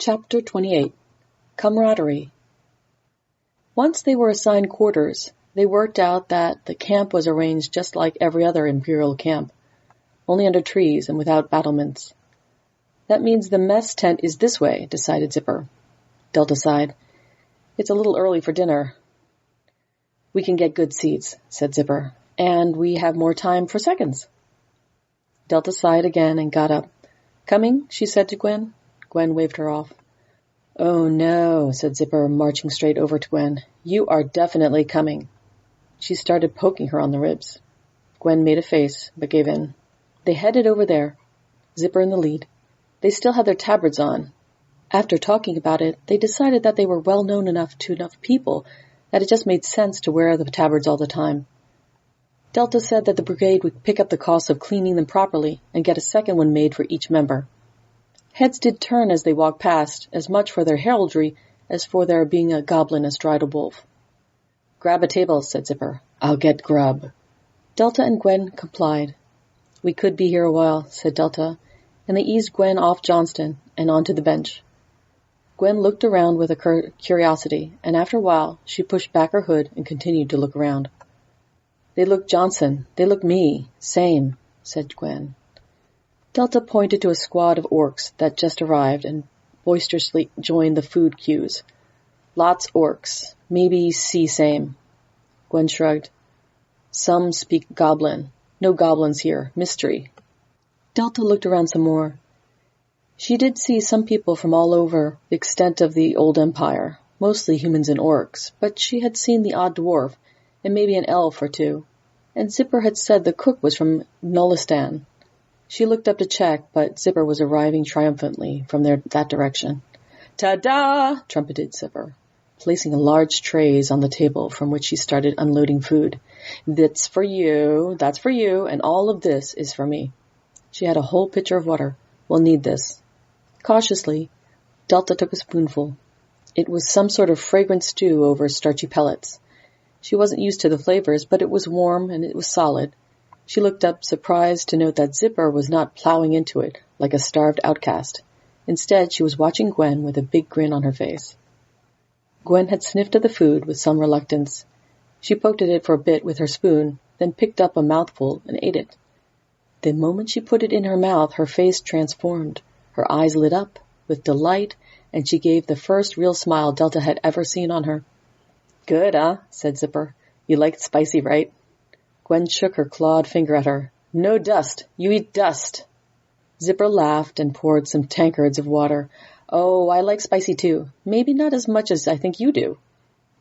Chapter 28. Comradery. Once they were assigned quarters, they worked out that the camp was arranged just like every other Imperial camp, only under trees and without battlements. That means the mess tent is this way, decided Zipper. Delta sighed. It's a little early for dinner. We can get good seats, said Zipper, and we have more time for seconds. Delta sighed again and got up. Coming, she said to Gwen. Gwen waved her off. Oh no, said Zipper, marching straight over to Gwen. You are definitely coming. She started poking her on the ribs. Gwen made a face, but gave in. They headed over there, Zipper in the lead. They still had their tabards on. After talking about it, they decided that they were well known enough to enough people that it just made sense to wear the tabards all the time. Delta said that the brigade would pick up the cost of cleaning them properly and get a second one made for each member. Heads did turn as they walked past, as much for their heraldry as for their being a goblin astride a wolf. Grab a table, said Zipper. I'll get grub. Delta and Gwen complied. We could be here a while, said Delta, and they eased Gwen off Johnston and onto the bench. Gwen looked around with a curiosity, and after a while she pushed back her hood and continued to look around. They look Johnson. They look me. Same, said Gwen. Delta pointed to a squad of orcs that just arrived and boisterously joined the food queues. Lots orcs. Maybe see same. Gwen shrugged. Some speak goblin. No goblins here. Mystery. Delta looked around some more. She did see some people from all over the extent of the old empire, mostly humans and orcs, but she had seen the odd dwarf and maybe an elf or two, and Zipper had said the cook was from Nolistan. She looked up to check, but Zipper was arriving triumphantly from that direction. Ta-da! Trumpeted Zipper, placing a large trays on the table from which she started unloading food. That's for you, and all of this is for me. She had a whole pitcher of water. We'll need this. Cautiously, Delta took a spoonful. It was some sort of fragrant stew over starchy pellets. She wasn't used to the flavors, but it was warm and it was solid. She looked up, surprised to note that Zipper was not plowing into it like a starved outcast. Instead, she was watching Gwen with a big grin on her face. Gwen had sniffed at the food with some reluctance. She poked at it for a bit with her spoon, then picked up a mouthful and ate it. The moment she put it in her mouth, her face transformed. Her eyes lit up with delight, and she gave the first real smile Delta had ever seen on her. Good, huh? Said Zipper. You like it spicy, right? Gwen shook her clawed finger at her. No dust. You eat dust. Zipper laughed and poured some tankards of water. Oh, I like spicy too. Maybe not as much as I think you do.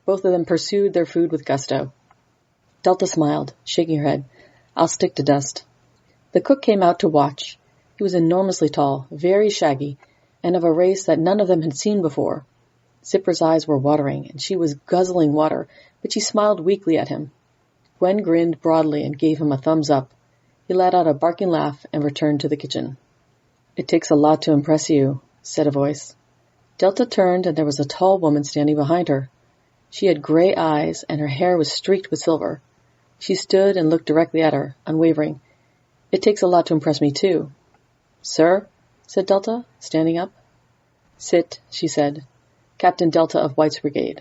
Both of them pursued their food with gusto. Delta smiled, shaking her head. I'll stick to dust. The cook came out to watch. He was enormously tall, very shaggy, and of a race that none of them had seen before. Zipper's eyes were watering, and she was guzzling water, but she smiled weakly at him. Gwen grinned broadly and gave him a thumbs up. He let out a barking laugh and returned to the kitchen. It takes a lot to impress you, said a voice. Delta turned, and there was a tall woman standing behind her. She had gray eyes, and her hair was streaked with silver. She stood and looked directly at her, unwavering. It takes a lot to impress me, too. Sir, said Delta, standing up. Sit, she said. Captain Delta of Wight's Brigade.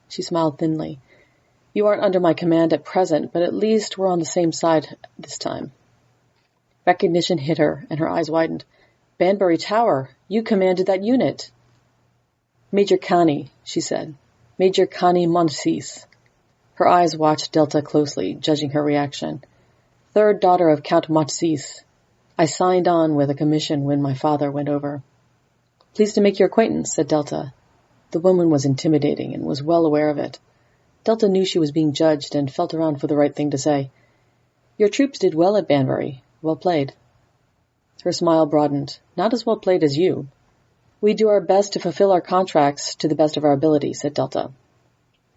She smiled thinly. You aren't under my command at present, but at least we're on the same side this time. Recognition hit her, and her eyes widened. Banbury Tower, you commanded that unit. Major Connie, she said. Major Connie Monsees. Her eyes watched Delta closely, judging her reaction. Third daughter of Count Monsees. I signed on with a commission when my father went over. Pleased to make your acquaintance, said Delta. The woman was intimidating and was well aware of it. Delta knew she was being judged and felt around for the right thing to say. Your troops did well at Banbury. Well played. Her smile broadened. Not as well played as you. We do our best to fulfill our contracts to the best of our ability, said Delta.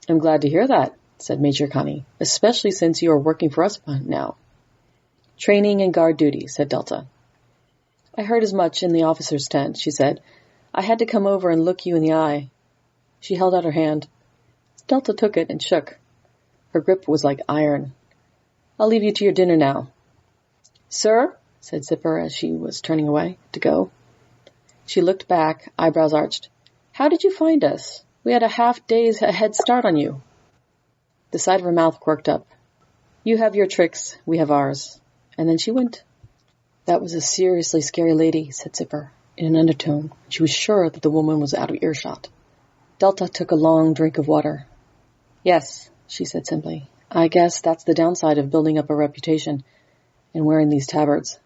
I'm glad to hear that, said Major Connie, especially since you are working for us now. Training and guard duty, said Delta. I heard as much in the officer's tent, she said. I had to come over and look you in the eye. She held out her hand. Delta took it and shook. Her grip was like iron. I'll leave you to your dinner now. Sir, said Zipper as she was turning away to go. She looked back, eyebrows arched. How did you find us? We had a half-day's head start on you. The side of her mouth quirked up. You have your tricks, we have ours. And then she went. That was a seriously scary lady, said Zipper, in an undertone. She was sure that the woman was out of earshot. Delta took a long drink of water. Yes, she said simply. I guess that's the downside of building up a reputation and wearing these tabards.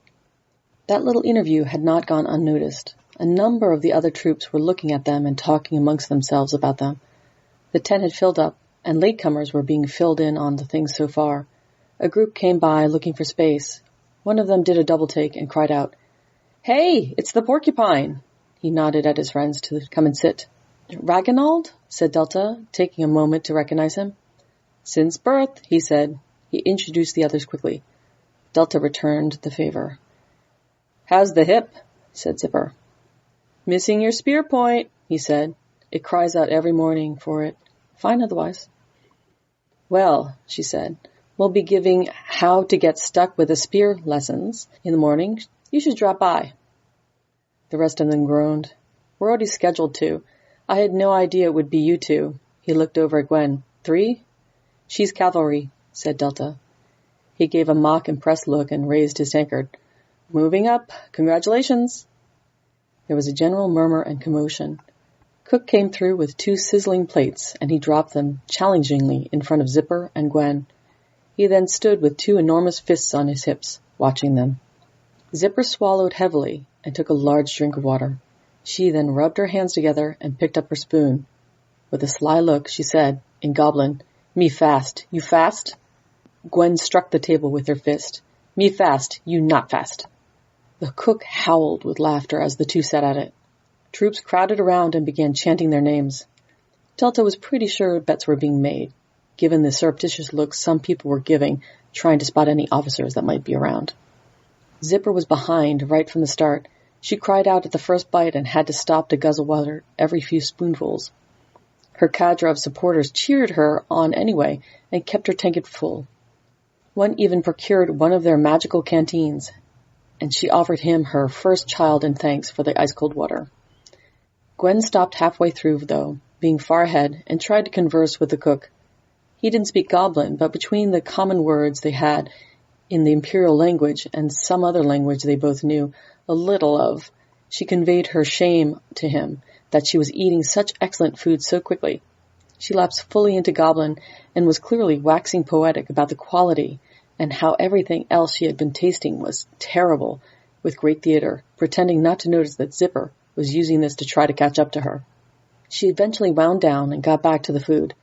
That little interview had not gone unnoticed. A number of the other troops were looking at them and talking amongst themselves about them. The tent had filled up, and latecomers were being filled in on the things so far. A group came by looking for space. One of them did a double-take and cried out, Hey, it's the porcupine! He nodded at his friends to come and sit. Ragnald? Said Delta, taking a moment to recognize him. Since birth, he said. He introduced the others quickly. Delta returned the favor. How's the hip? Said Zipper. Missing your spear point, he said. It cries out every morning for it. Fine otherwise. Well, she said, we'll be giving how to get stuck with a spear lessons in the morning. You should drop by. The rest of them groaned. We're already scheduled to. I had no idea it would be you two. He looked over at Gwen. 3? She's cavalry, said Delta. He gave a mock impressed look and raised his tankard. Moving up. Congratulations. There was a general murmur and commotion. Cook came through with 2 sizzling plates, and he dropped them challengingly in front of Zipper and Gwen. He then stood with 2 enormous fists on his hips, watching them. Zipper swallowed heavily and took a large drink of water. She then rubbed her hands together and picked up her spoon. With a sly look, she said, in Goblin, Me fast. You fast? Gwen struck the table with her fist. Me fast. You not fast. The cook howled with laughter as the 2 sat at it. Troops crowded around and began chanting their names. Delta was pretty sure bets were being made, given the surreptitious looks some people were giving, trying to spot any officers that might be around. Zipper was behind right from the start. She cried out at the first bite and had to stop to guzzle water every few spoonfuls. Her cadre of supporters cheered her on anyway and kept her tankard full. One even procured one of their magical canteens, and she offered him her first child in thanks for the ice-cold water. Gwen stopped halfway through, though, being far ahead, and tried to converse with the cook. He didn't speak Goblin, but between the common words they had in the Imperial language and some other language they both knew a little of, she conveyed her shame to him that she was eating such excellent food so quickly. She lapsed fully into Goblin and was clearly waxing poetic about the quality and how everything else she had been tasting was terrible, with great theater, pretending not to notice that Zipper was using this to try to catch up to her. She eventually wound down and got back to the food.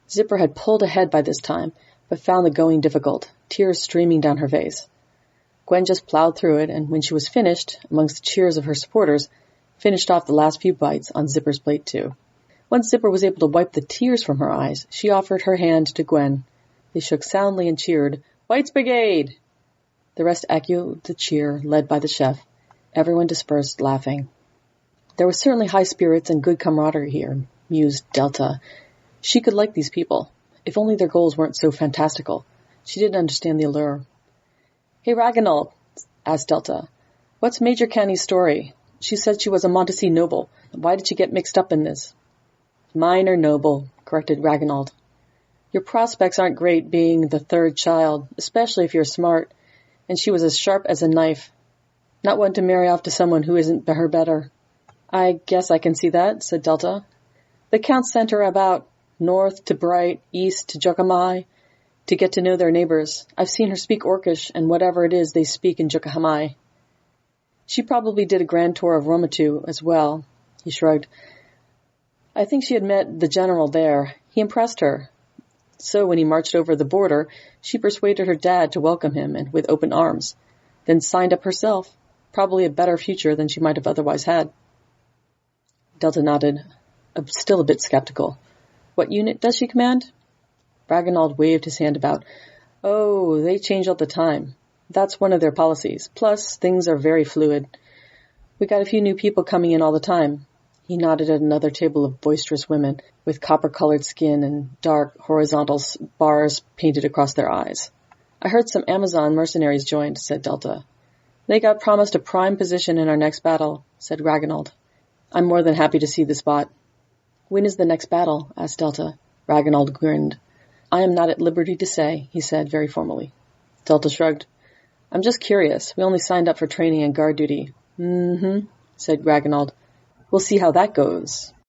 Zipper had pulled ahead by this time, but found the going difficult, tears streaming down her face. Gwen just plowed through it, and when she was finished, amongst the cheers of her supporters, finished off the last few bites on Zipper's plate too. Once Zipper was able to wipe the tears from her eyes, she offered her hand to Gwen. They shook soundly and cheered, Wight's Brigade! The rest echoed the cheer, led by the chef. Everyone dispersed, laughing. There was certainly high spirits and good camaraderie here, mused Delta. She could like these people, if only their goals weren't so fantastical. She didn't understand the allure. Hey, Ragnald, asked Delta, what's Major Canny's story? She said she was a Montesey noble. Why did she get mixed up in this? Minor noble, corrected Ragnald. Your prospects aren't great being the 3rd child, especially if you're smart, and she was as sharp as a knife. Not one to marry off to someone who isn't her better. I guess I can see that, said Delta. The Count sent her about, north to Bright, east to Jokamai, to get to know their neighbors. I've seen her speak Orcish and whatever it is they speak in Jokamai. She probably did a grand tour of Romatu as well, he shrugged. I think she had met the general there. He impressed her. So when he marched over the border, she persuaded her dad to welcome him and with open arms, then signed up herself, probably a better future than she might have otherwise had. Delta nodded, still a bit skeptical. What unit does she command? Ragnald waved his hand about. Oh, they change all the time. That's one of their policies. Plus, things are very fluid. We got a few new people coming in all the time. He nodded at another table of boisterous women with copper-colored skin and dark, horizontal bars painted across their eyes. I heard some Amazon mercenaries joined, said Delta. They got promised a prime position in our next battle, said Ragnald. I'm more than happy to see the spot. When is the next battle? Asked Delta. Ragnald grinned. I am not at liberty to say, he said very formally. Delta shrugged. I'm just curious. We only signed up for training and guard duty. Mm-hmm, said Ragnald. We'll see how that goes.